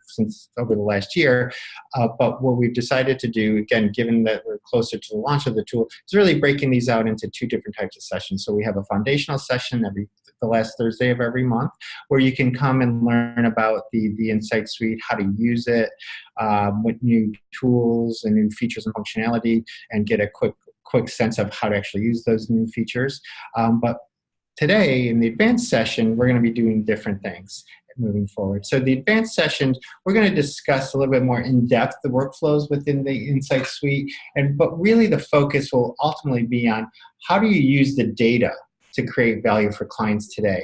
since over the last year. But what we've decided to do, again, given that we're closer to the launch of the tool, is really breaking these out into two different types of sessions. So we have a foundational session the last Thursday of every month, where you can come and learn about the Insight Suite, how to use it, what new tools and new features and functionality, and get a quick sense of how to actually use those new features. But today, in the advanced session, we're going to be doing different things moving forward. So the advanced sessions, we're going to discuss a little bit more in depth the workflows within the Insight Suite, but really the focus will ultimately be on how do you use the data to create value for clients today.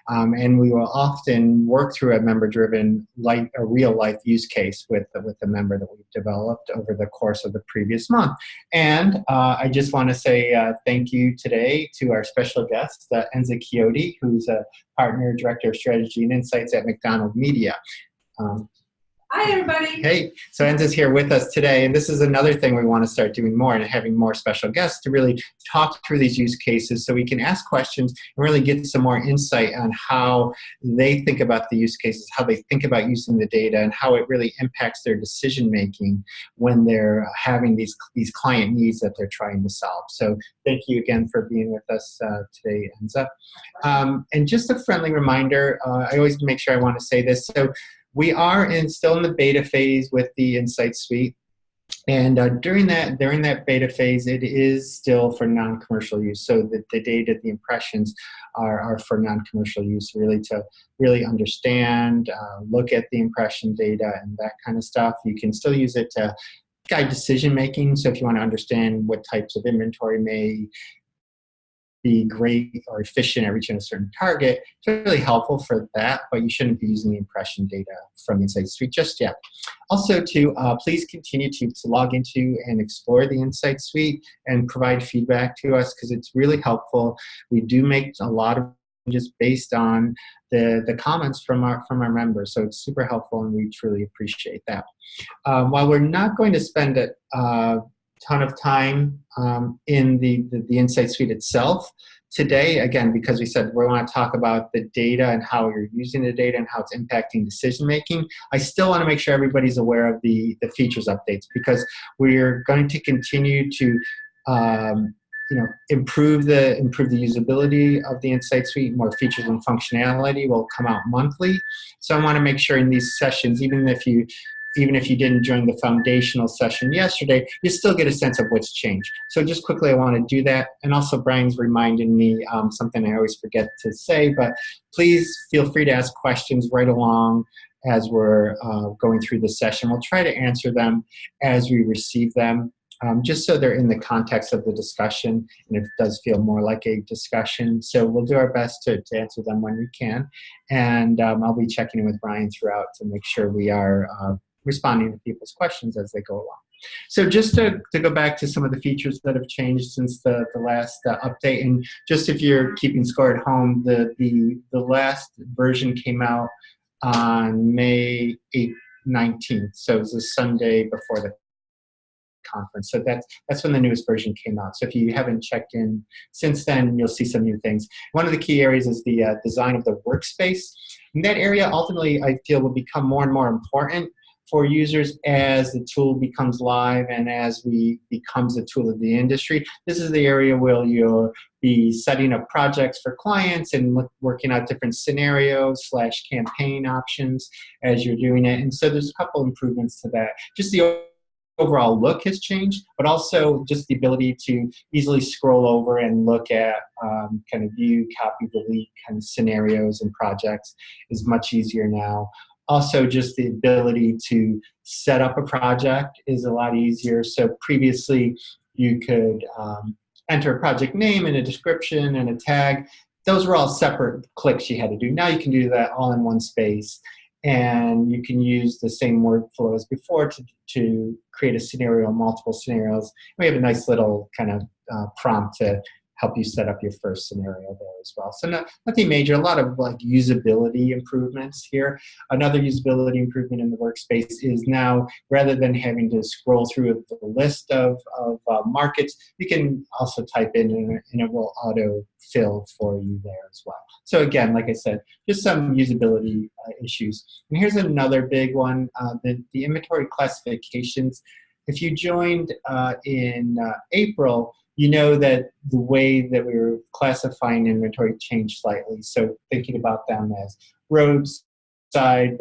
And we will often work through a member-driven, a real-life use case with a member that we've developed over the course of the previous month. And I just want to say thank you today to our special guest, Enza Chiodi, who's a partner, director of strategy and insights at MacDonald Media. Hi, everybody. Hey, so Enza's here with us today, and this is another thing we want to start doing more, and having more special guests to really talk through these use cases so we can ask questions and really get some more insight on how they think about the use cases, how they think about using the data, and how it really impacts their decision-making when they're having these client needs that they're trying to solve. So thank you again for being with us today, Enza. And just a friendly reminder, I always make sure I want to say this. So we are still in the beta phase with the Insight Suite, and during that beta phase, it is still for non-commercial use. So the data, the impressions are for non-commercial use, really to really understand, look at the impression data and that kind of stuff. You can still use it to guide decision making. So if you want to understand what types of inventory may be great or efficient at reaching a certain target, it's really helpful for that, but you shouldn't be using the impression data from the Insight Suite just yet. Also, please continue to log into and explore the Insight Suite and provide feedback to us, because it's really helpful. We do make a lot of changes based on the comments from our members, so it's super helpful, and we truly appreciate that. While we're not going to spend ton of time in the Insight Suite itself today, again, because we said we want to talk about the data and how you're using the data and how it's impacting decision making. I still want to make sure everybody's aware of the features updates, because we're going to continue to improve the usability of the Insight Suite. More features and functionality will come out monthly. So I want to make sure in these sessions, even if you didn't join the foundational session yesterday, you still get a sense of what's changed. So just quickly, I want to do that. And also, Brian's reminded me something I always forget to say, but please feel free to ask questions right along as we're going through the session. We'll try to answer them as we receive them, just so they're in the context of the discussion, and it does feel more like a discussion. So we'll do our best to answer them when we can. And I'll be checking in with Brian throughout to make sure we are responding to people's questions as they go along. So just to go back to some of the features that have changed since the last update, and just if you're keeping score at home, the last version came out on May 19th, so it was the Sunday before the conference. So that's when the newest version came out. So if you haven't checked in since then, you'll see some new things. One of the key areas is the design of the workspace. And that area ultimately, I feel, will become more and more important for users as the tool becomes live and as becomes a tool of the industry. This is the area where you'll be setting up projects for clients and working out different scenarios / campaign options as you're doing it. And so there's a couple improvements to that. Just the overall look has changed, but also just the ability to easily scroll over and look at kind of view, copy, delete kind of scenarios and projects is much easier now. Also, just the ability to set up a project is a lot easier. So previously, you could enter a project name and a description and a tag. Those were all separate clicks you had to do. Now you can do that all in one space. And you can use the same workflow as before to create a scenario, multiple scenarios. We have a nice little kind of prompt to help you set up your first scenario there as well. So nothing major, a lot of like usability improvements here. Another usability improvement in the workspace is now, rather than having to scroll through the list of markets, you can also type in and it will auto fill for you there as well. So again, like I said, just some usability issues. And here's another big one, the inventory classifications. If you joined in April, you know that the way that we were classifying inventory changed slightly. So thinking about them as roadside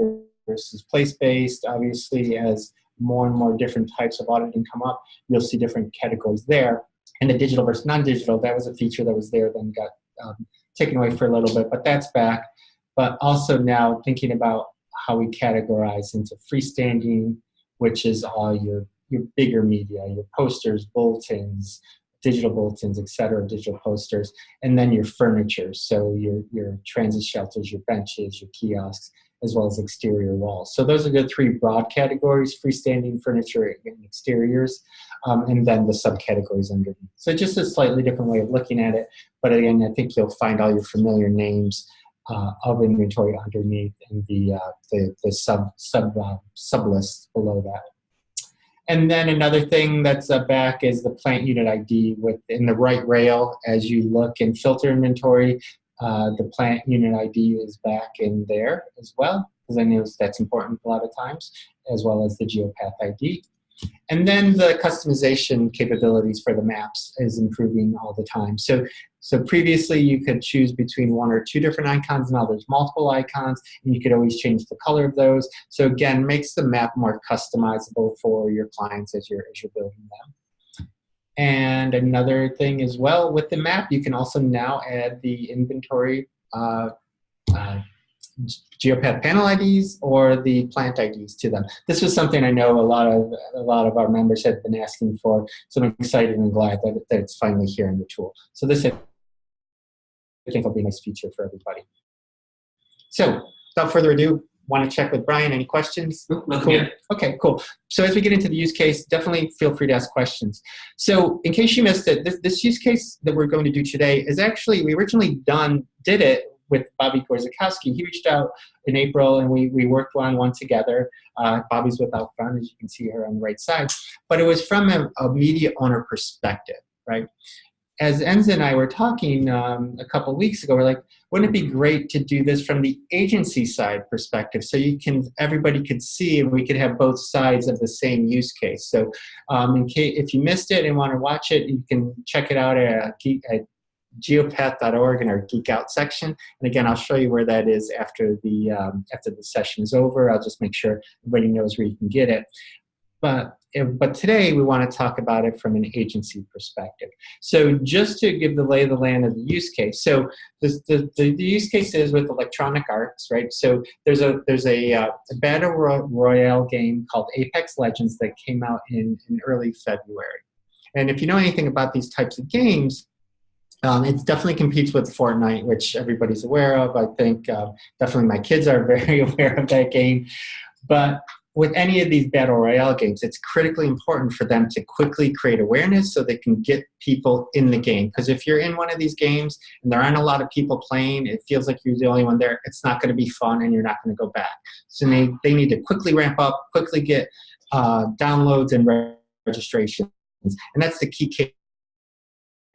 versus place-based, obviously as more and more different types of auditing come up, you'll see different categories there. And the digital versus non-digital, that was a feature that was there, then got taken away for a little bit, but that's back. But also now thinking about how we categorize into freestanding, which is all your bigger media, your posters, bulletins, digital bulletins, etc., digital posters, and then your furniture, so your transit shelters, your benches, your kiosks, as well as exterior walls. So those are the three broad categories: freestanding, furniture, and exteriors, and then the subcategories underneath. So just a slightly different way of looking at it, but again, I think you'll find all your familiar names of inventory underneath and the sub lists below that. And then another thing that's back is the plant unit ID in the right rail. As you look and filter inventory, the plant unit ID is back in there as well, because I know that's important a lot of times, as well as the geopath ID. And then the customization capabilities for the maps is improving all the time. So previously you could choose between one or two different icons. Now there's multiple icons, and you could always change the color of those. So again, makes the map more customizable for your clients as you're building them. And another thing as well, with the map, you can also now add the inventory geopath panel IDs or the plant IDs to them. This was something I know a lot of our members had been asking for, so I'm excited and glad that it's finally here in the tool. So this, I think, will be a nice feature for everybody. So without further ado, want to check with Brian, any questions? Cool. Okay, cool. So as we get into the use case, definitely feel free to ask questions. So in case you missed it, this use case that we're going to do today is actually, we originally did it with Bobby Gorzakowski. He reached out in April, and we worked on one together. Bobby's with Outfront, as you can see here on the right side. But it was from a media owner perspective, right? As Enza and I were talking a couple weeks ago, we're like, wouldn't it be great to do this from the agency side perspective, so everybody could see and we could have both sides of the same use case. So if you missed it and want to watch it, you can check it out at geopath.org in our Geek Out section. And again, I'll show you where that is after the session is over. I'll just make sure everybody knows where you can get it. But today we want to talk about it from an agency perspective. So just to give the lay of the land of the use case. So the use case is with Electronic Arts, right? So there's a battle royale game called Apex Legends that came out in early February. And if you know anything about these types of games, it definitely competes with Fortnite, which everybody's aware of. I think definitely my kids are very aware of that game. But with any of these Battle Royale games, it's critically important for them to quickly create awareness so they can get people in the game. Because if you're in one of these games and there aren't a lot of people playing, it feels like you're the only one there, it's not going to be fun and you're not going to go back. So they need to quickly ramp up, quickly get downloads and registrations. And that's the key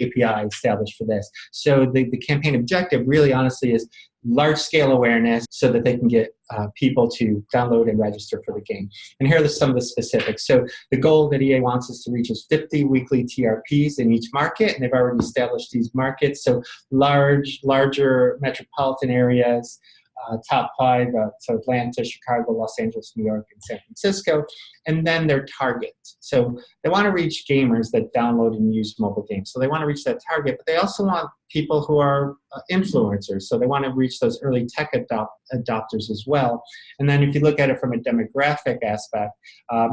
KPI established for this. So the campaign objective really honestly is large-scale awareness so that they can get people to download and register for the game. And here are some of the specifics. So the goal that EA wants us to reach is 50 weekly TRPs in each market, and they've already established these markets. So larger metropolitan areas, top 5, so Atlanta, Chicago, Los Angeles, New York, and San Francisco, and then their targets. So they want to reach gamers that download and use mobile games. So they want to reach that target, but they also want people who are influencers. So they want to reach those early tech adopters as well. And then if you look at it from a demographic aspect,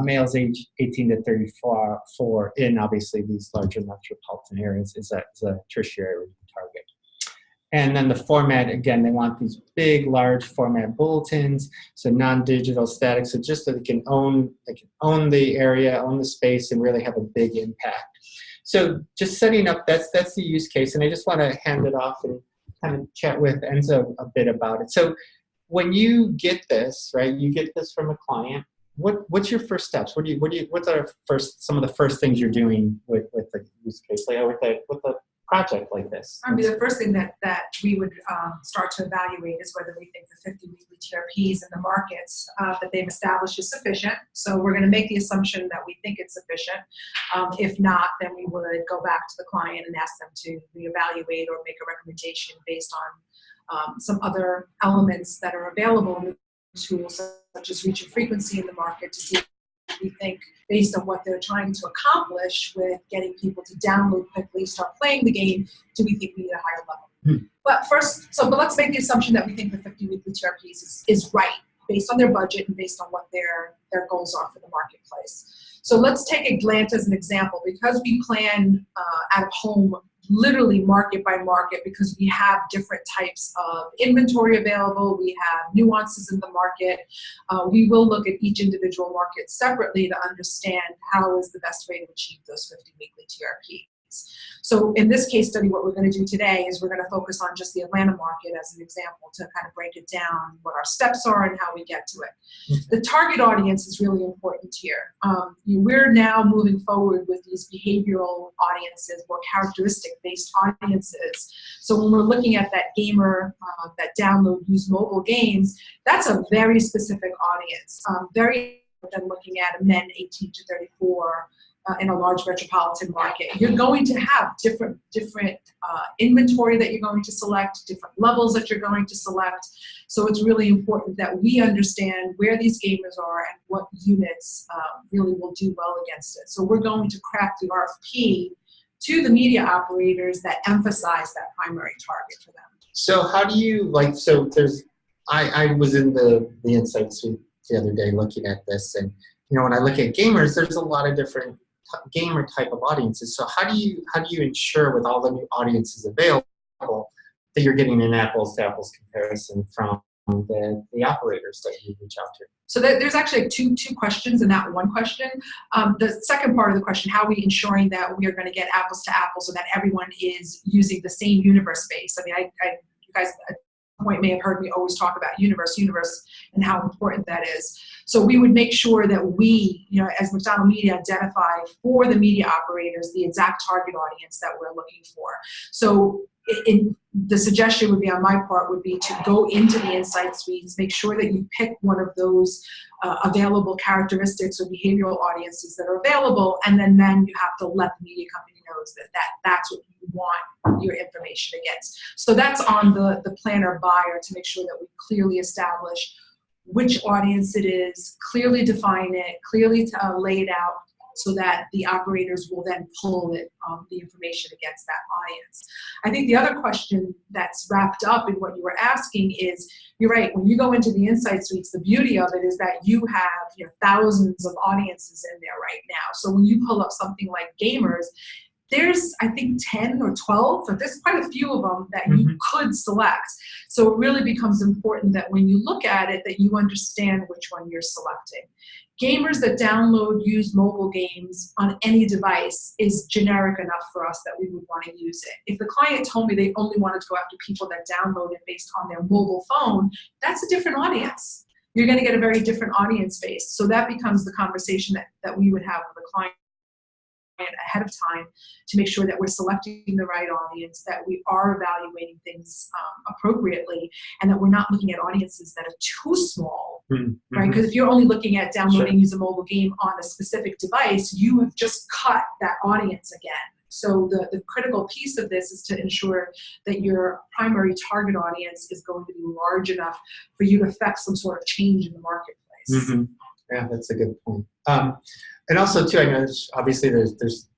males age 18 to 34 in obviously these larger metropolitan areas is a tertiary target. And then the format, again, they want these big, large format bulletins, so non-digital static, so just so they can own the area, own the space, and really have a big impact. So just setting up, that's the use case, and I just want to hand it off and kind of chat with Enza a bit about it. So when you get this, right, you get this from a client, what's your first steps? What's some of the first things you're doing with the use case, like with a project like this? I mean, the first thing that we would start to evaluate is whether we think the 50 weekly TRPs in the markets that they've established is sufficient. So we're going to make the assumption that we think it's sufficient. If not, then we would go back to the client and ask them to reevaluate or make a recommendation based on some other elements that are available in the tool, such as reach and frequency in the market, to see if we think, based on what they're trying to accomplish with getting people to download quickly, start playing the game, do we think we need a higher level? But let's make the assumption that we think the 50 weekly TRPs is right, based on their budget and based on what their goals are for the marketplace. So let's take Atlanta as an example, because we plan out of home literally market by market, because we have different types of inventory available, we have nuances in the market. We will look at each individual market separately to understand how is the best way to achieve those 50 weekly TRPs. So in this case study, what we're going to do today is we're going to focus on just the Atlanta market as an example to kind of break it down, what our steps are and how we get to it. The target audience is really important here. We're now moving forward with these behavioral audiences, more characteristic-based audiences. So when we're looking at that gamer that download, use mobile games, that's a very specific audience, very than looking at men 18 to 34 in a large metropolitan market. You're going to have different inventory that you're going to select, different levels that you're going to select. So it's really important that we understand where these gamers are and what units really will do well against it. So we're going to craft the RFP to the media operators that emphasize that primary target for them. So how do you, I was in the Insight Suite the other day looking at this, and when I look at gamers, there's a lot of different gamer type of audiences. So how do you ensure, with all the new audiences available, that you're getting an apples to apples comparison from the operators that you reach out to? So there's actually two questions and not one question. The second part of the question, how are we ensuring that we are going to get apples to apples so that everyone is using the same universe space? I mean, you guys at some point may have heard me always talk about universe, and how important that is. So we would make sure that we, as MacDonald Media, identify for the media operators the exact target audience that we're looking for. So the suggestion would be on my part would be to go into the Insight Suites, make sure that you pick one of those available characteristics or behavioral audiences that are available, and then you have to let the media company know that's what you want your information against. So that's on the planner buyer to make sure that we clearly establish which audience it is, clearly define it, clearly lay it out, so that the operators will then pull the information against that audience. I think the other question that's wrapped up in what you were asking is, you're right, when you go into the Insight Suites, the beauty of it is that you have thousands of audiences in there right now. So when you pull up something like gamers, there's, I think, 10 or 12, but there's quite a few of them that you could select. So it really becomes important that when you look at it, that you understand which one you're selecting. Gamers that download, use mobile games on any device is generic enough for us that we would want to use it. If the client told me they only wanted to go after people that download it based on their mobile phone, that's a different audience. You're going to get a very different audience base. So that becomes the conversation that we would have with the client ahead of time to make sure that we're selecting the right audience, that we are evaluating things appropriately, and that we're not looking at audiences that are too small, right? Because if you're only looking at downloading, use a mobile game on a specific device, you have just cut that audience again. So the critical piece of this is to ensure that your primary target audience is going to be large enough for you to affect some sort of change in the marketplace. Yeah, that's a good point. And also, too, I know obviously there's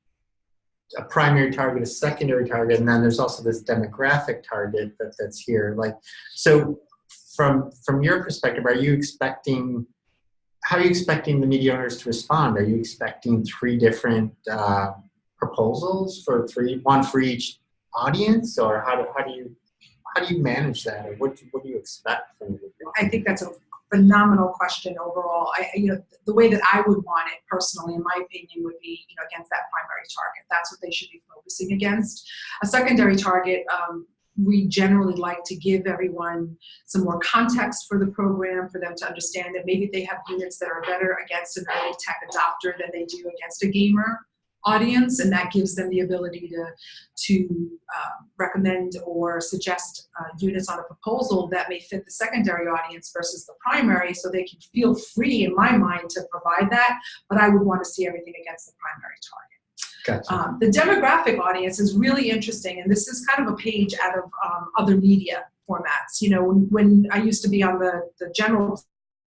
a primary target, a secondary target, and then there's also this demographic target that's here. So from your perspective, how are you expecting the media owners to respond? Are you expecting 3 different proposals one for each audience, or how do you manage that, or what do you expect from the media? I think that's a phenomenal question overall. The way that I would want it personally, in my opinion, would be, against that primary target. That's what they should be focusing against. A secondary target, we generally like to give everyone some more context for the program, for them to understand that maybe they have units that are better against an early tech adopter than they do against a gamer audience, and that gives them the ability to recommend or suggest units on a proposal that may fit the secondary audience versus the primary, so they can feel free, in my mind, to provide that, but I would want to see everything against the primary target. Gotcha. The demographic audience is really interesting, and this is kind of a page out of other media formats. When I used to be on the general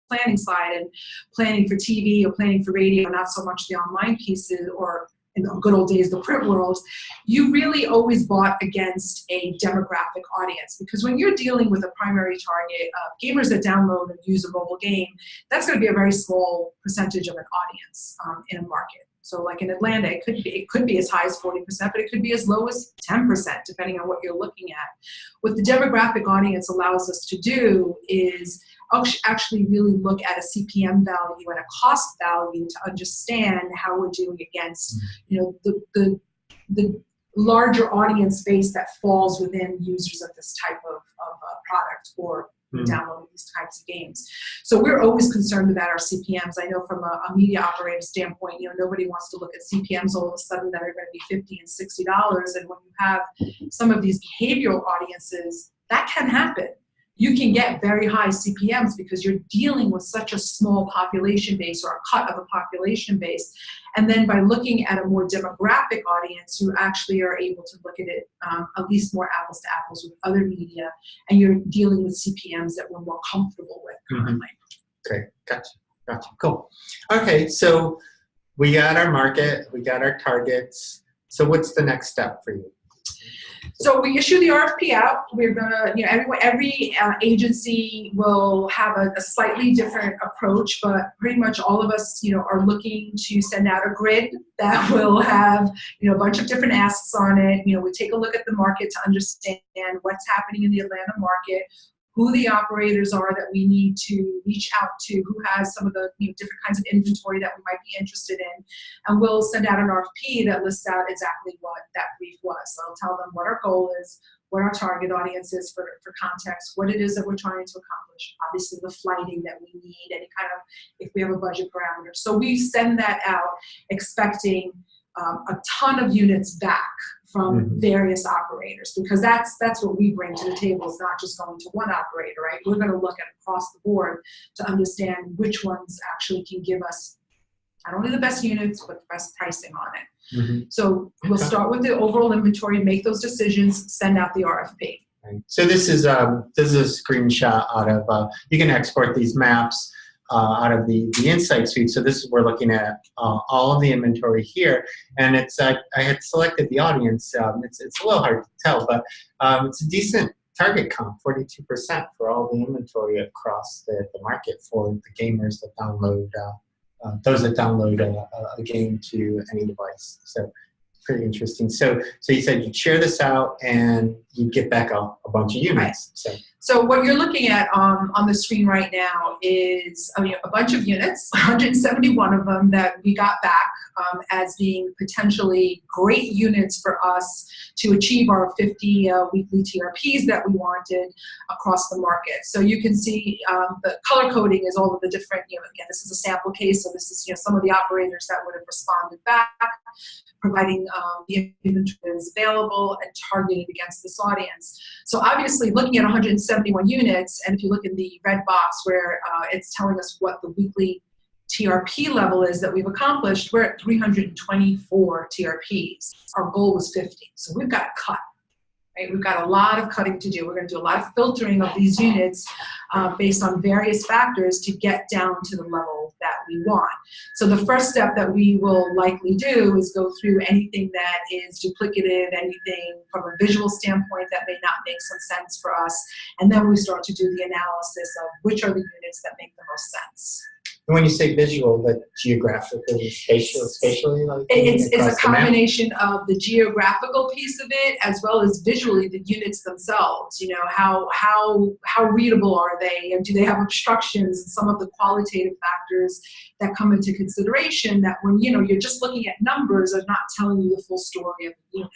planning side and planning for TV or planning for radio, not so much the online pieces, or in the good old days, the print world, you really always bought against a demographic audience, because when you're dealing with a primary target of gamers that download and use a mobile game, that's going to be a very small percentage of an audience in a market. So like in Atlanta, it could be as high as 40%, but it could be as low as 10%, depending on what you're looking at. What the demographic audience allows us to do is actually really look at a CPM value and a cost value to understand how we're doing against, the larger audience base that falls within users of this type of product or downloading these types of games. So we're always concerned about our CPMs. I know from a media operator standpoint, nobody wants to look at CPMs all of a sudden that are going to be $50 and $60. And when you have some of these behavioral audiences, that can happen. You can get very high CPMs because you're dealing with such a small population base or a cut of a population base. And then by looking at a more demographic audience, you actually are able to look at it at least more apples to apples with other media, and you're dealing with CPMs that we're more comfortable with currently. Okay, gotcha, cool. Okay, so we got our market, we got our targets. So what's the next step for you? So we issue the RFP out. We're gonna, every agency will have a slightly different approach, but pretty much all of us, are looking to send out a grid that will have, a bunch of different asks on it. We take a look at the market to understand what's happening in the Atlanta market, who the operators are that we need to reach out to, who has some of the different kinds of inventory that we might be interested in. And we'll send out an RFP that lists out exactly what that brief was. So I'll tell them what our goal is, what our target audience is for context, what it is that we're trying to accomplish, obviously the flighting that we need, any kind of, if we have a budget parameter. So we send that out expecting a ton of units back from various operators, because that's what we bring to the table. It's not just going to one operator, right? We're going to look at across the board to understand which ones actually can give us not only the best units, but the best pricing on it. So we'll start with the overall inventory, make those decisions, send out the RFP. Right. So this is a screenshot out of, you can export these maps out of the Insight Suite. So this is, we're looking at all of the inventory here, and it's I had selected the audience. It's a little hard to tell, but it's a decent target count, 42% for all the inventory across the market for the gamers that download, those that download a game to any device. So pretty interesting. So you said you'd share this out and you'd get back a bunch of units. Right. So what you're looking at on the screen right now is a bunch of units, 171 of them that we got back as being potentially great units for us to achieve our 50 weekly TRPs that we wanted across the market. So you can see the color coding is all of the different, again, this is a sample case, so this is some of the operators that would have responded back, providing the inventory that is available and targeted against this audience. So obviously looking at 171 units, and if you look in the red box where it's telling us what the weekly TRP level is that we've accomplished, we're at 324 TRPs. Our goal was 50, so we've got to cut. Right? We've got a lot of cutting to do. We're going to do a lot of filtering of these units based on various factors to get down to the level that we want. So the first step that we will likely do is go through anything that is duplicative, anything from a visual standpoint that may not make some sense for us, and then we start to do the analysis of which are the units that make the most sense. And when you say visual, that geographically, spatially, like it's a across the map? combination of the geographical piece of it as well as visually the units themselves. You know, how readable are they, and do they have obstructions, and some of the qualitative factors that come into consideration that when you're just looking at numbers are not telling you the full story of the unit.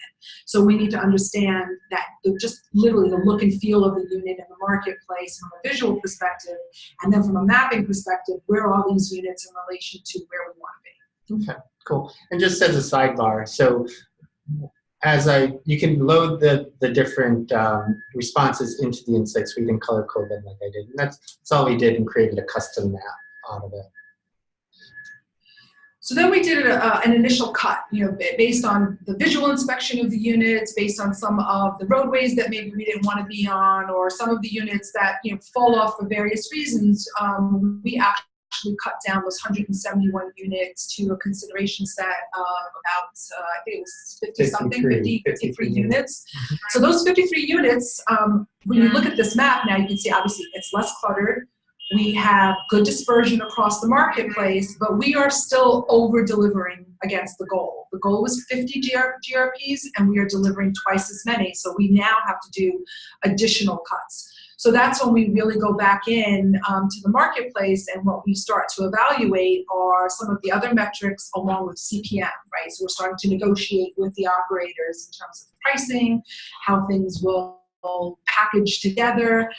So we need to understand that just literally the look and feel of the unit in the marketplace from a visual perspective, and then from a mapping perspective, where are these units in relation to where we want to be. Okay, cool. And just as a sidebar, so you can load the different responses into the Insight Suite and color code them like I did. And that's all we did, and created a custom map out of it. So then we did an initial cut, based on the visual inspection of the units, based on some of the roadways that maybe we didn't want to be on, or some of the units that fall off for various reasons. We actually cut down those 171 units to a consideration set of about, I think it was 53 units. So those 53 units, when you look at this map now, you can see obviously it's less cluttered. We have good dispersion across the marketplace, but we are still over-delivering against the goal. The goal was 50 GRPs, and we are delivering twice as many, so we now have to do additional cuts. So that's when we really go back in to the marketplace, and what we start to evaluate are some of the other metrics along with CPM, right? So we're starting to negotiate with the operators in terms of pricing, how things will package together.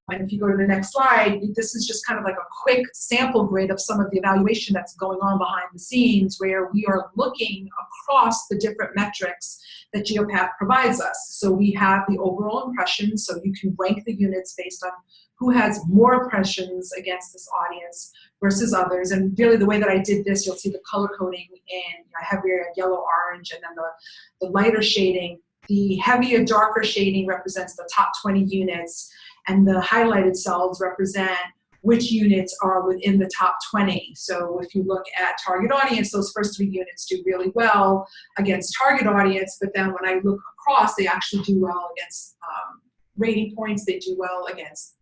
And if you go to the next slide, this is just kind of like a quick sample grid of some of the evaluation that's going on behind the scenes, where we are looking across the different metrics that Geopath provides us. So we have the overall impressions, so you can rank the units based on who has more impressions against this audience versus others. And really the way that I did this, you'll see the color coding in heavier yellow, orange, and then the lighter shading. The heavier, darker shading represents the top 20 units, and the highlighted cells represent which units are within the top 20. So if you look at target audience, those first 3 units do really well against target audience, but then when I look across, they actually do well against rating points, they do well against,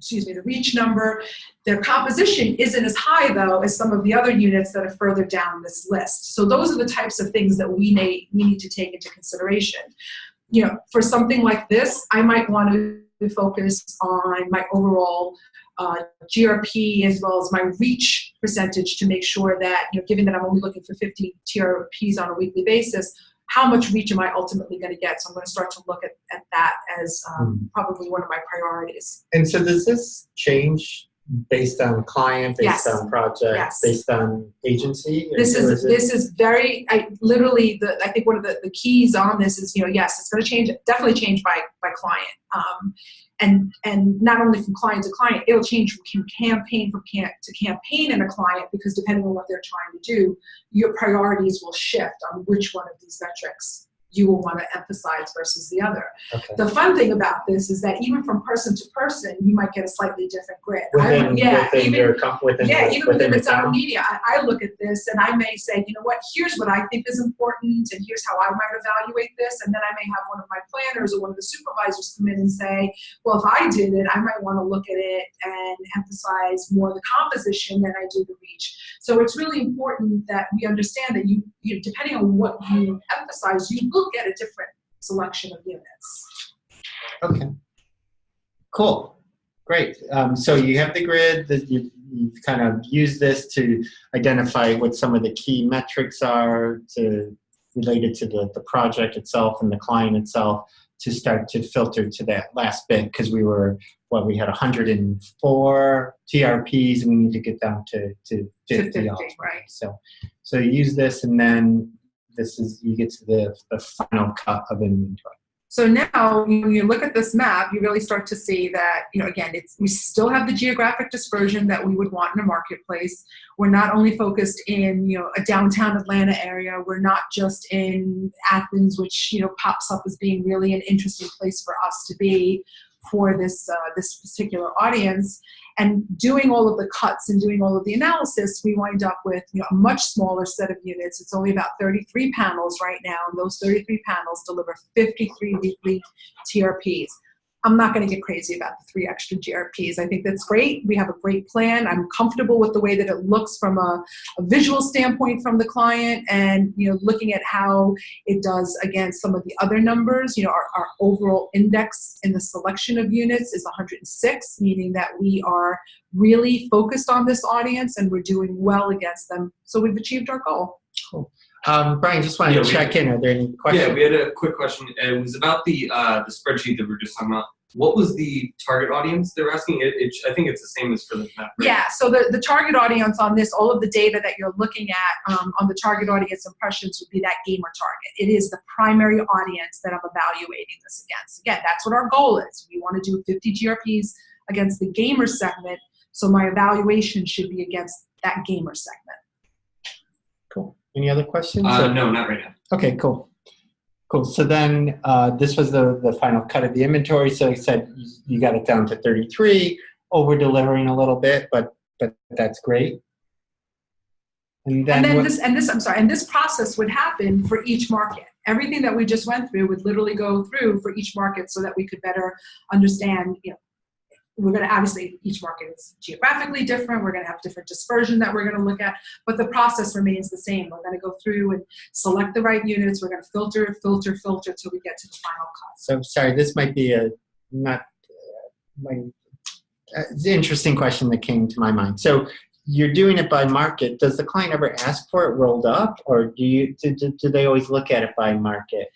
the reach number. Their composition isn't as high, though, as some of the other units that are further down this list. So those are the types of things that we need to take into consideration. For something like this, I might want to focus on my overall GRP as well as my reach percentage to make sure that, given that I'm only looking for 50 TRPs on a weekly basis, how much reach am I ultimately going to get? So I'm going to start to look at that as probably one of my priorities. And so does this change based on client, based on project, based on agency? This is very, I think one of the keys on this is, yes, it's going to definitely change by client. And not only from client to client, it'll change from campaign to campaign in a client, because depending on what they're trying to do, your priorities will shift on which one of these metrics you will want to emphasize versus the other. Okay. The fun thing about this is that even from person to person, you might get a slightly different grid. Even within its own media, I look at this and I may say, here's what I think is important, and here's how I might evaluate this, and then I may have one of my planners or one of the supervisors come in and say, well, if I did it, I might want to look at it and emphasize more the composition than I do the reach. So it's really important that we understand that you depending on what you emphasize, you will get a different selection of units. Okay. Cool. Great. So you have the grid that you've kind of used this to identify what some of the key metrics are related to the project itself and the client itself, to start to filter to that last bit, because we had 104 TRPs and we need to get down to 50 right. So you use this, and then you get to the final cut of inventory. So now when you look at this map, you really start to see that, again, we still have the geographic dispersion that we would want in a marketplace. We're not only focused in, a downtown Atlanta area. We're not just in Athens, which, pops up as being really an interesting place for us to be for this particular audience. And doing all of the cuts and doing all of the analysis, we wind up with a much smaller set of units. It's only about 33 panels right now, and those 33 panels deliver 53 weekly TRPs. I'm not going to get crazy about the 3 extra GRPs. I think that's great. We have a great plan. I'm comfortable with the way that it looks from a visual standpoint from the client, and looking at how it does against some of the other numbers. Our overall index in the selection of units is 106, meaning that we are really focused on this audience and we're doing well against them. So we've achieved our goal. Cool. Brian, just wanted to check in. Are there any questions? Yeah, we had a quick question. It was about the spreadsheet that we were just talking about. What was the target audience they're asking? I think it's the same as for the map, right? Yeah, so the target audience on this, all of the data that you're looking at on the target audience impressions would be that gamer target. It is the primary audience that I'm evaluating this against. Again, that's what our goal is. We want to do 50 GRPs against the gamer segment, so my evaluation should be against that gamer segment. Cool. Any other questions? No, not right now. Okay, cool. Cool. So then this was the final cut of the inventory. So you said you got it down to 33, over delivering a little bit, but that's great. And then this process would happen for each market. Everything that we just went through would literally go through for each market so that we could better understand, we're going to, obviously, each market is geographically different. We're going to have different dispersion that we're going to look at, but the process remains the same. We're going to go through and select the right units. We're going to filter till we get to the final cut. So, sorry, this might be it's an interesting question that came to my mind. So, you're doing it by market. Does the client ever ask for it rolled up, or do they always look at it by market?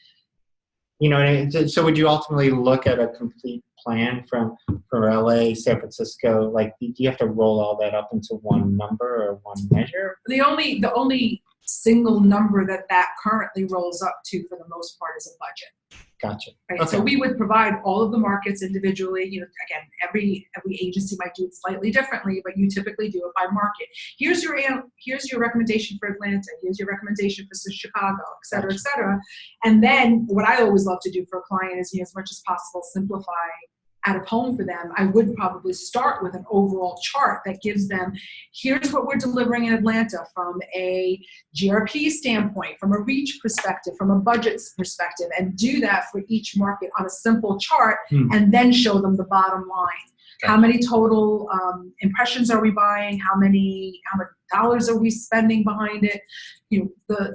So would you ultimately look at a complete plan from LA, San Francisco? Like, do you have to roll all that up into one number or one measure? The only single number that currently rolls up to, for the most part, is a budget. Gotcha. Right. Okay. So we would provide all of the markets individually. Again, every agency might do it slightly differently, but you typically do it by market. Here's your recommendation for Atlanta. Here's your recommendation for Chicago, et cetera, et cetera. And then what I always love to do for a client is, as much as possible, simplify out of home for them. I would probably start with an overall chart that gives them, here's what we're delivering in Atlanta from a GRP standpoint, from a reach perspective, from a budget perspective, and do that for each market on a simple chart, and then show them the bottom line. Okay. How many total impressions are we buying? How much dollars are we spending behind it?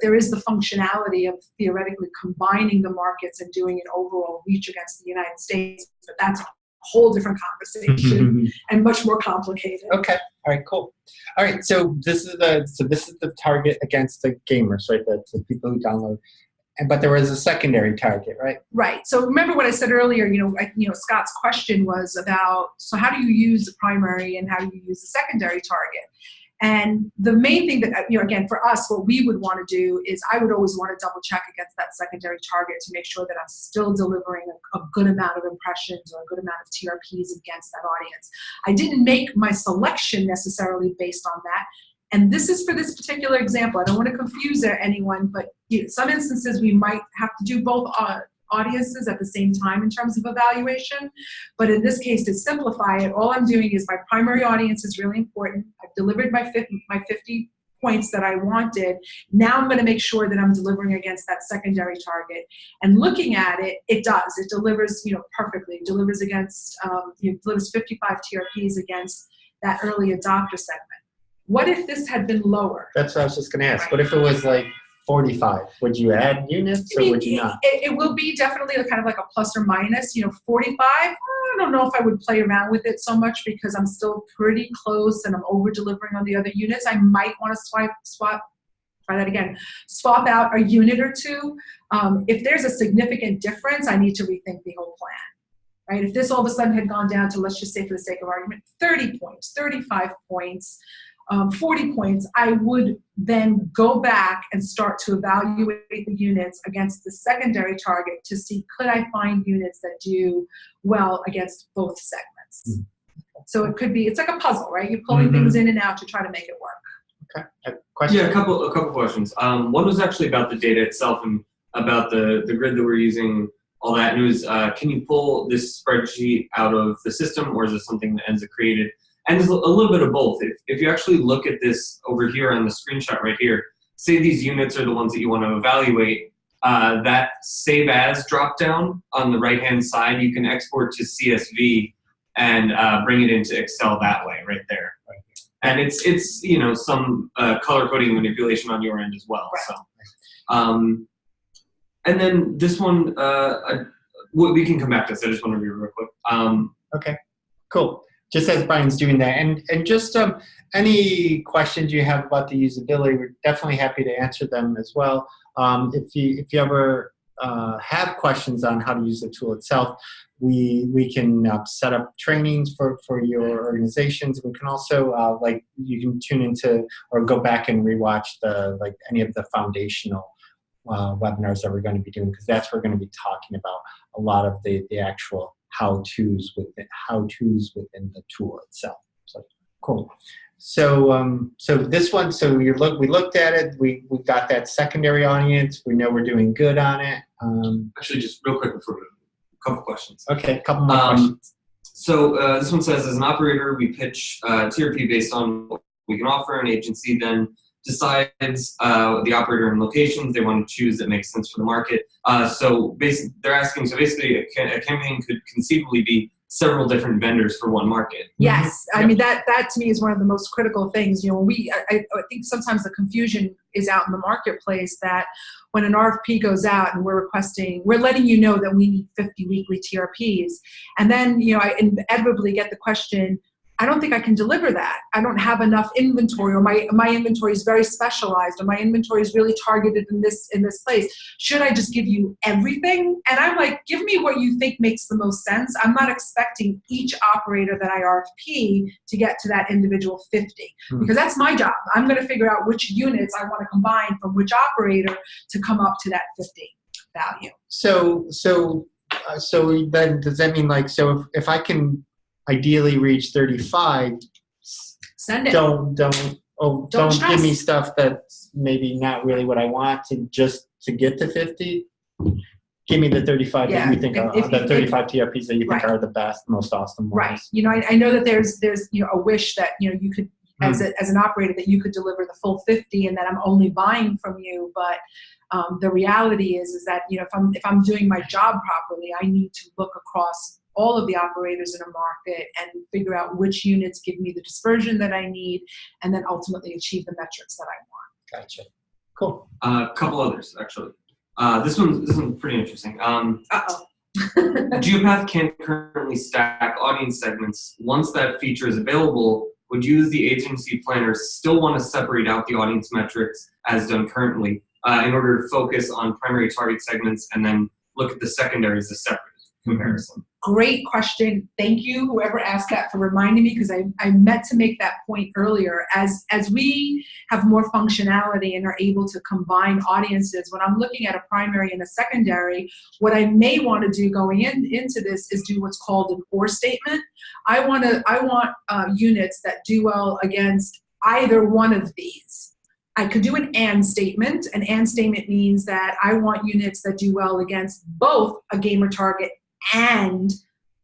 There is the functionality of theoretically combining the markets and doing an overall reach against the United States, but that's a whole different conversation and much more complicated. Okay. All right. Cool. All right. So this is the target against the gamers, right? The people who download. But there was a secondary target, right? Right. So remember what I said earlier. Scott's question was about, so how do you use the primary and how do you use the secondary target? And the main thing that, again, for us, what we would want to do is I would always want to double check against that secondary target to make sure that I'm still delivering a good amount of impressions or a good amount of TRPs against that audience. I didn't make my selection necessarily based on that. And this is for this particular example. I don't want to confuse anyone, but some instances we might have to do both audiences at the same time in terms of evaluation. But in this case, to simplify it, all I'm doing is my primary audience is really important. I've delivered my 50 points that I wanted. Now I'm going to make sure that I'm delivering against that secondary target. And looking at it, it does. It delivers, perfectly. It delivers against, delivers 55 TRPs against that early adopter segment. What if this had been lower? That's what I was just going to ask. Right. What if it was like 45? Would you add units or would you not? It will be definitely kind of like a plus or minus. 45, I don't know if I would play around with it so much because I'm still pretty close and I'm over-delivering on the other units. I might want to swap out a unit or two. If there's a significant difference, I need to rethink the whole plan. Right? If this all of a sudden had gone down to, let's just say for the sake of argument, 30 points, 35 points, 40 points, I would then go back and start to evaluate the units against the secondary target to see, could I find units that do well against both segments? Mm-hmm. So it could be, it's like a puzzle, right? You're pulling things in and out to try to make it work. Okay. Question? Yeah, a couple questions. One was actually about the data itself and about the grid that we're using, all that. And it was, can you pull this spreadsheet out of the system, or is it something that Enza created? And there's a little bit of both. If you actually look at this over here on the screenshot right here, say these units are the ones that you want to evaluate, that Save As drop-down on the right-hand side, you can export to CSV and bring it into Excel that way, right there. And it's you know, some color coding manipulation on your end as well. Right. So, and then this one, we can come back to this. I just want to read real quick. Okay, cool. Just as Brian's doing that, and just any questions you have about the usability, we're definitely happy to answer them as well. If you ever have questions on how to use the tool itself, we can set up trainings for your organizations. We can also like you can tune into or go back and rewatch any of the foundational webinars that we're going to be doing, because that's where we're going to be talking about a lot of the actual how-tos within the tool itself. So cool. So so this one, we looked at it. We got that secondary audience. We know we're doing good on it. Actually, just real quick before a couple questions. Okay, a couple more questions. So this one says, as an operator, we pitch TRP based on what we can offer. An agency then decides the operator and locations they want to choose that makes sense for the market. So basically, they're asking, so basically a campaign could conceivably be several different vendors for one market. Yes, I mean that to me is one of the most critical things. You know, I think sometimes the confusion is out in the marketplace that when an RFP goes out and we're letting you know that we need 50 weekly TRPs, and then you know I inevitably get the question, I don't think I can deliver that. I don't have enough inventory, or my inventory is very specialized, or my inventory is really targeted in this place. Should I just give you everything? And I'm like, give me what you think makes the most sense. I'm not expecting each operator that I RFP to get to that individual 50, because that's my job. I'm going to figure out which units I want to combine from which operator to come up to that 50 value. So then does that mean if I can ideally reach 35, send it. Don't give me stuff that's maybe not really what I want to get to 50. Give me the 35 that you think are the 35 TRPs that you think are the best, most awesome ones. Right. You know, I know that there's you know a wish that you know you could as an operator that you could deliver the full 50 and that I'm only buying from you, but the reality is that you know if I'm doing my job properly, I need to look across all of the operators in a market and figure out which units give me the dispersion that I need, and then ultimately achieve the metrics that I want. Gotcha. Cool. A couple others, actually. This one's pretty interesting. Geopath can currently stack audience segments. Once that feature is available, would you as the agency planner still want to separate out the audience metrics as done currently in order to focus on primary target segments and then look at the secondaries as a separate comparison? Great question. Thank you, whoever asked that, for reminding me, because I meant to make that point earlier. As we have more functionality and are able to combine audiences, when I'm looking at a primary and a secondary, what I may want to do going into this is do what's called an or statement. I want units that do well against either one of these. I could do an and statement. An and statement means that I want units that do well against both a gamer target and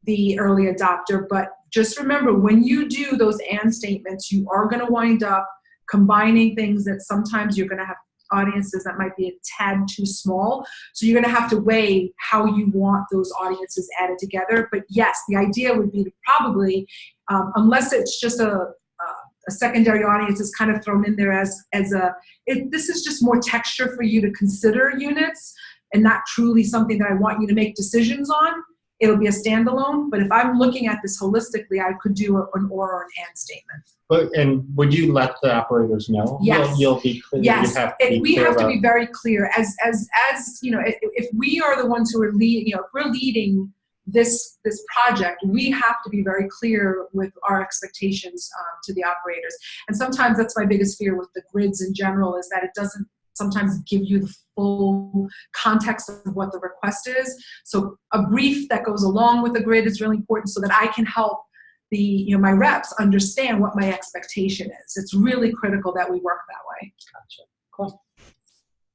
the early adopter. But just remember, when you do those and statements, you are going to wind up combining things that sometimes you're going to have audiences that might be a tad too small. So you're going to have to weigh how you want those audiences added together. But yes, the idea would be to probably, unless it's just a secondary audience is kind of thrown in there this is just more texture for you to consider units and not truly something that I want you to make decisions on. It'll be a standalone, but if I'm looking at this holistically, I could do an or an and statement. And would you let the operators know? Yes. You'll be clear. Yes. We have to about be very clear. As you know, if we are the ones who are if we're leading this project, we have to be very clear with our expectations to the operators. And sometimes that's my biggest fear with the grids in general, is that it doesn't sometimes give you the full context of what the request is. So a brief that goes along with the grid is really important so that I can help my reps understand what my expectation is. It's really critical that we work that way. Gotcha. Cool.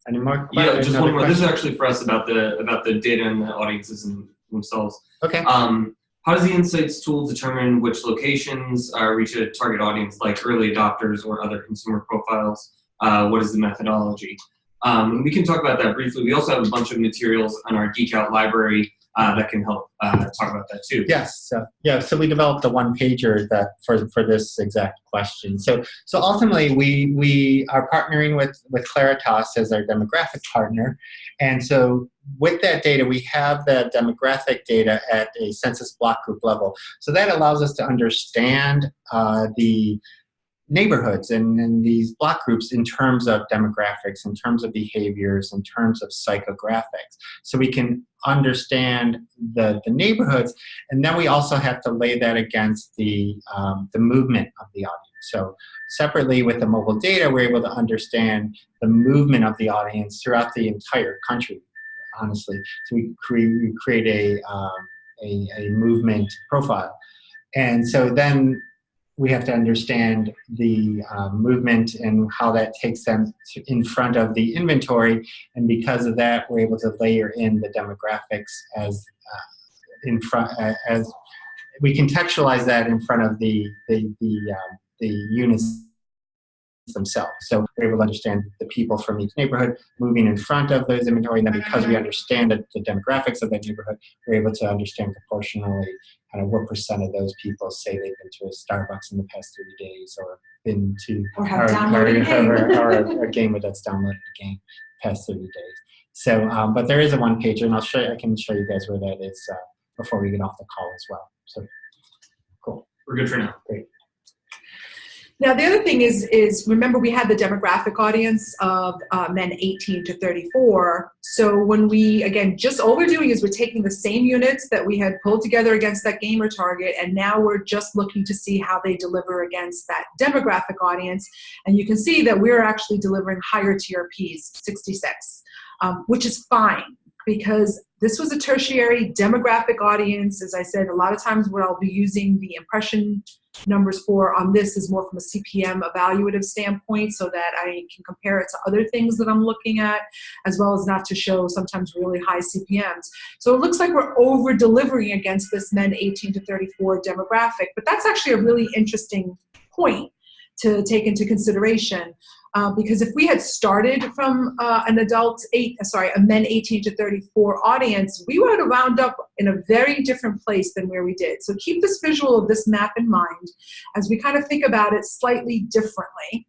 Any more? Yeah, just one more. Question? This is actually for us about the data and the audiences themselves. Okay. How does the Insights tool determine which locations reach a target audience, like early adopters or other consumer profiles? What is the methodology? We can talk about that briefly. We also have a bunch of materials on our Geek Out library that can help talk about that too. Yes. So we developed a one-pager that for this exact question. So ultimately, we are partnering with Claritas as our demographic partner, and so with that data, we have the demographic data at a census block group level. So that allows us to understand the neighborhoods and these block groups in terms of demographics, in terms of behaviors, in terms of psychographics. So we can understand the neighborhoods, and then we also have to lay that against the movement of the audience. So separately with the mobile data, we're able to understand the movement of the audience throughout the entire country, honestly. So we create a movement profile. And so then we have to understand the movement and how that takes them in front of the inventory, and because of that, we're able to layer in the demographics as as we contextualize that in front of the units themselves. So we're able to understand the people from each neighborhood moving in front of those inventory, and then because we understand the demographics of that neighborhood, we're able to understand proportionally kind of what percent of those people say they've been to a Starbucks in the past 30 days, or been to or have downloaded a game, or a gamer that's downloaded a game past 30 days. So, but there is a one-pager, and I can show you guys where that is before we get off the call as well. So, cool. We're good for now. Great. Now, the other thing is remember we had the demographic audience of men 18 to 34. So when we, again, just all we're doing is we're taking the same units that we had pulled together against that gamer target, and now we're just looking to see how they deliver against that demographic audience. And you can see that we're actually delivering higher TRPs, 66, which is fine, because this was a tertiary demographic audience. As I said, a lot of times what I'll be using the impression numbers for on this is more from a CPM evaluative standpoint, so that I can compare it to other things that I'm looking at, as well as not to show sometimes really high CPMs. So it looks like we're over delivering against this men 18 to 34 demographic, but that's actually a really interesting point to take into consideration. Because if we had started from a men 18 to 34 audience, we would have wound up in a very different place than where we did. So keep this visual of this map in mind as we kind of think about it slightly differently,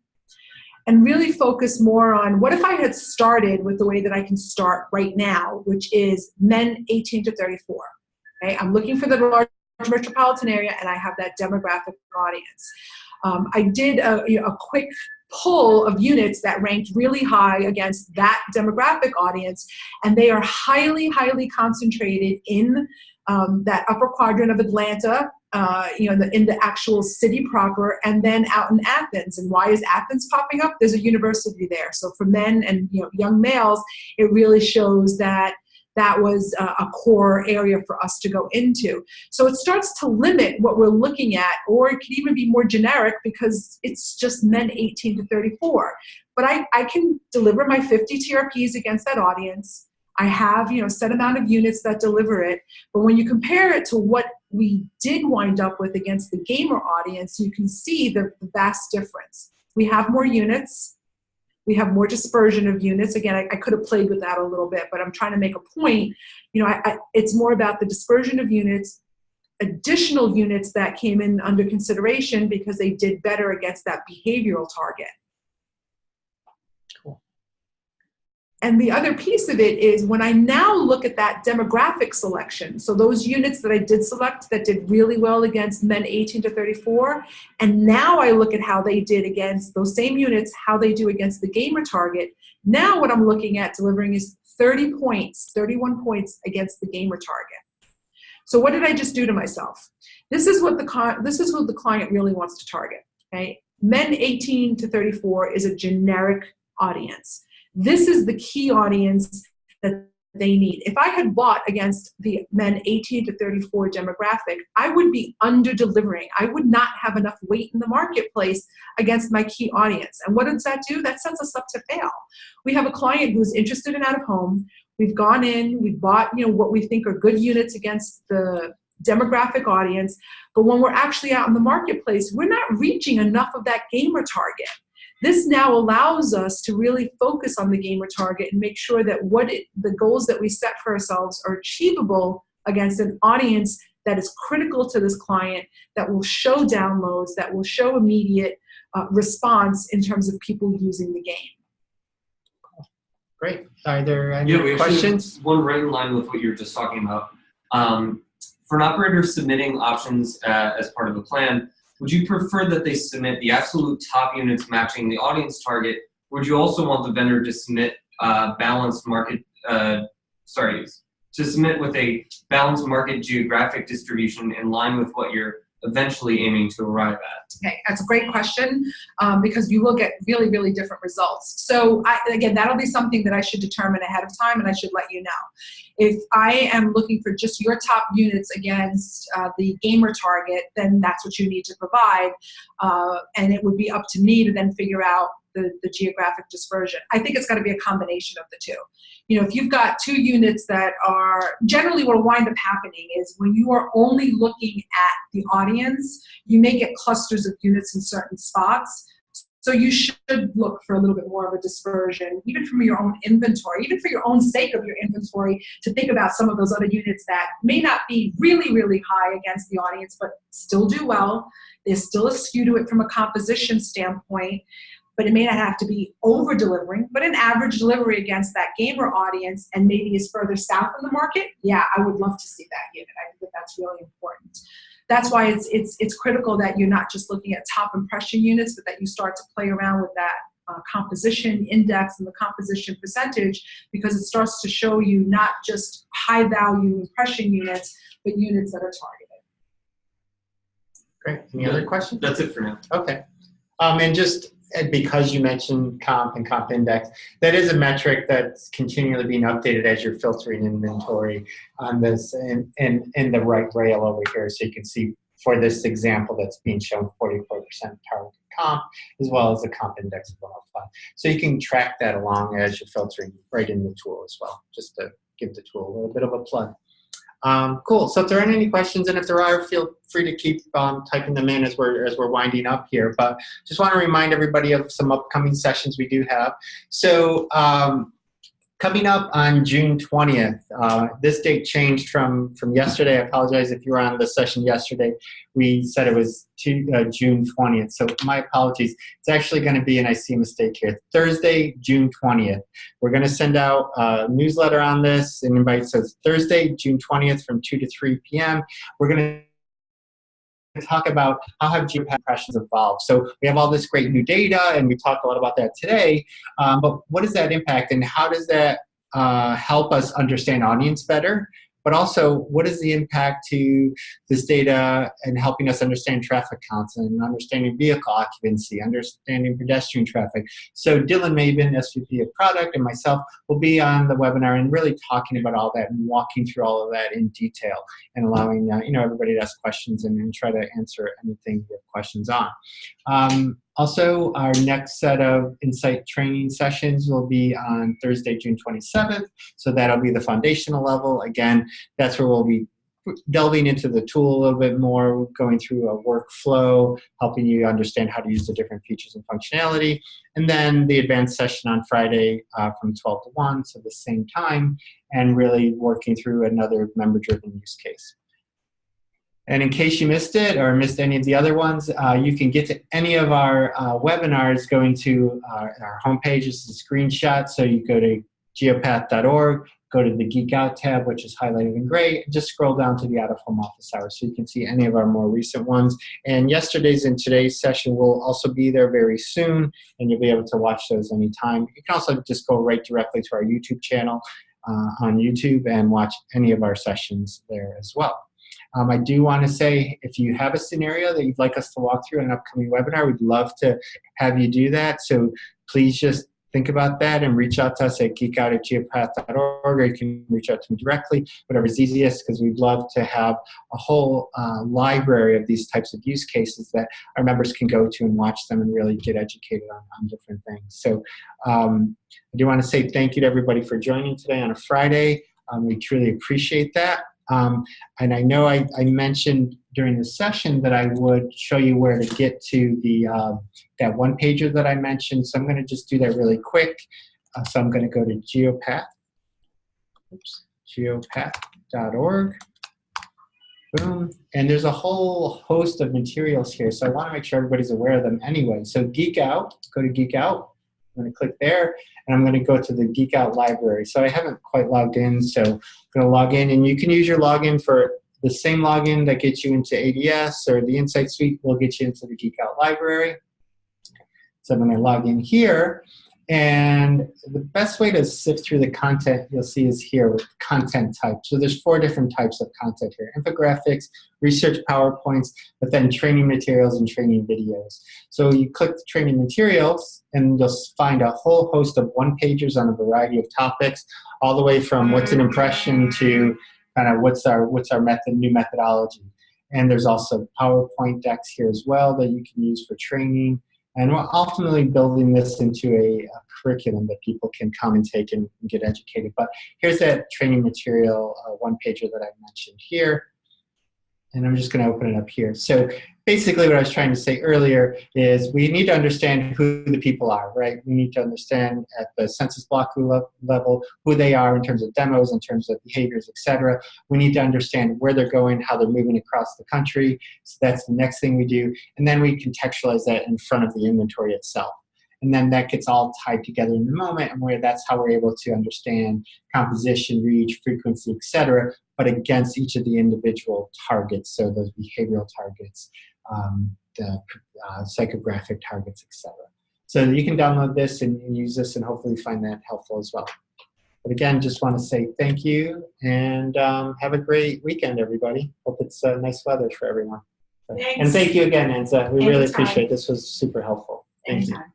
and really focus more on what if I had started with the way that I can start right now, which is men 18 to 34. Okay? I'm looking for the large metropolitan area, and I have that demographic audience. I did a quick pull of units that ranked really high against that demographic audience, and they are highly, highly concentrated in that upper quadrant of Atlanta, in the actual city proper, and then out in Athens. And why is Athens popping up? There's a university there. So for men and young males, it really shows that that was a core area for us to go into. So it starts to limit what we're looking at, or it could even be more generic because it's just men 18 to 34. But I can deliver my 50 TRPs against that audience. I have a set amount of units that deliver it. But when you compare it to what we did wind up with against the gamer audience, you can see the vast difference. We have more units. We have more dispersion of units. Again, I could have played with that a little bit, but I'm trying to make a point. It's more about the dispersion of units, additional units that came in under consideration because they did better against that behavioral target. Cool. And the other piece of it is when I now look at that demographic selection, so those units that I did select that did really well against men 18 to 34, and now I look at how they did against those same units, how they do against the gamer target. Now what I'm looking at delivering is 30 points, 31 points against the gamer target. So what did I just do to myself? This is what the client really wants to target. Okay? Men 18 to 34 is a generic audience. This is the key audience that they need. If I had bought against the men 18 to 34 demographic, I would be under-delivering. I would not have enough weight in the marketplace against my key audience. And what does that do? That sets us up to fail. We have a client who's interested in out-of-home. We've gone in, we've bought what we think are good units against the demographic audience, but when we're actually out in the marketplace, we're not reaching enough of that gamer target. This now allows us to really focus on the gamer target and make sure that the goals that we set for ourselves are achievable against an audience that is critical to this client, that will show downloads, that will show immediate response in terms of people using the game. Great. Are there any questions? One right in line with what you were just talking about. For an operator submitting options as part of a plan, would you prefer that they submit the absolute top units matching the audience target? Would you also want the vendor to submit balanced market, to submit with a balanced market geographic distribution in line with what you're eventually aiming to arrive at? Okay, that's a great question because you will get really, really different results. So again, that'll be something that I should determine ahead of time, and I should let you know. If I am looking for just your top units against the gamer target, then that's what you need to provide, and it would be up to me to then figure out the geographic dispersion. I think it's going to be a combination of the two. You know, if you've got two units that are, generally what will wind up happening is when you are only looking at the audience, you may get clusters of units in certain spots. So you should look for a little bit more of a dispersion, even from your own inventory, even for your own sake of your inventory, to think about some of those other units that may not be really, really high against the audience, but still do well. There's still a skew to it from a composition standpoint, but it may not have to be over-delivering, but an average delivery against that gamer audience and maybe is further south in the market, yeah, I would love to see that unit. I think that that's really important. That's why it's critical that you're not just looking at top impression units, but that you start to play around with that composition index and the composition percentage, because it starts to show you not just high-value impression units, but units that are targeted. Great. Any other questions? That's it for now. Okay. And just because you mentioned comp and comp index, that is a metric that's continually being updated as you're filtering inventory on this and the right rail over here. So you can see for this example that's being shown 44% target comp, as well as the comp index of 105. So you can track that along as you're filtering right in the tool as well, just to give the tool a little bit of a plug. Cool. So if there aren't any questions, and if there are, feel free to keep typing them in as we're winding up here. But just want to remind everybody of some upcoming sessions we do have. So coming up on June 20th, this date changed from yesterday. I apologize if you were on the session yesterday. We said it was June 20th, so my apologies. It's actually going to be, and I see a mistake here, Thursday, June 20th. We're going to send out a newsletter on this, and invite says Thursday, June 20th from 2 to 3 p.m. We're going to talk about how have geopath impressions evolved. So we have all this great new data, and we talked a lot about that today, but what does that impact, and how does that help us understand audience better? But also, what is the impact to this data and helping us understand traffic counts and understanding vehicle occupancy, understanding pedestrian traffic? So Dylan Maben, SVP of Product, and myself will be on the webinar and really talking about all that and walking through all of that in detail and allowing everybody to ask questions and try to answer anything you have questions on. Also, our next set of Insight training sessions will be on Thursday, June 27th. So that'll be the foundational level. Again, that's where we'll be delving into the tool a little bit more, going through a workflow, helping you understand how to use the different features and functionality. And then the advanced session on Friday from 12 to 1, so the same time, and really working through another member-driven use case. And in case you missed it or missed any of the other ones, you can get to any of our webinars going to our homepage. This is a screenshot. So you go to geopath.org, go to the Geek Out tab, which is highlighted in gray, and just scroll down to the Out of Home Office Hours so you can see any of our more recent ones. And yesterday's and today's session will also be there very soon, and you'll be able to watch those anytime. You can also just go right directly to our YouTube channel on YouTube and watch any of our sessions there as well. I do want to say, if you have a scenario that you'd like us to walk through in an upcoming webinar, we'd love to have you do that. So please just think about that and reach out to us at geekout@geopath.org, or you can reach out to me directly, whatever's easiest, because we'd love to have a whole library of these types of use cases that our members can go to and watch them and really get educated on different things. So I do want to say thank you to everybody for joining today on a Friday. We truly appreciate that. And I know I mentioned during the session that I would show you where to get to the that one pager that I mentioned. So I'm going to just do that really quick. So I'm going to go to geopath.org. Boom. And there's a whole host of materials here. So I want to make sure everybody's aware of them anyway. So Geek Out, go to Geek Out. I'm going to click there, and I'm going to go to the Geek Out library. So I haven't quite logged in, so I'm going to log in. And you can use your login for the same login that gets you into ADS, or the Insight Suite will get you into the Geek Out library. So I'm going to log in here. And the best way to sift through the content you'll see is here with content type. So there's 4 different types of content here: infographics, research PowerPoints, but then training materials and training videos. So you click the training materials and you'll find a whole host of one-pagers on a variety of topics, all the way from what's an impression to kind of what's our new methodology. And there's also PowerPoint decks here as well that you can use for training. And we're ultimately building this into a curriculum that people can come and take and get educated. But here's that training material one-pager that I mentioned here. And I'm just going to open it up here. So basically what I was trying to say earlier is we need to understand who the people are, right? We need to understand at the census block level who they are in terms of demos, in terms of behaviors, et cetera. We need to understand where they're going, how they're moving across the country. So that's the next thing we do. And then we contextualize that in front of the inventory itself. And then that gets all tied together in the moment, and that's how we're able to understand composition, reach, frequency, et cetera, but against each of the individual targets, so those behavioral targets, the psychographic targets, et cetera. So you can download this and use this and hopefully find that helpful as well. But again, just want to say thank you, and have a great weekend, everybody. Hope it's nice weather for everyone. Thanks. And thank you again, Enza. We really Anytime. appreciate it. This was super helpful. Thank you. Anytime.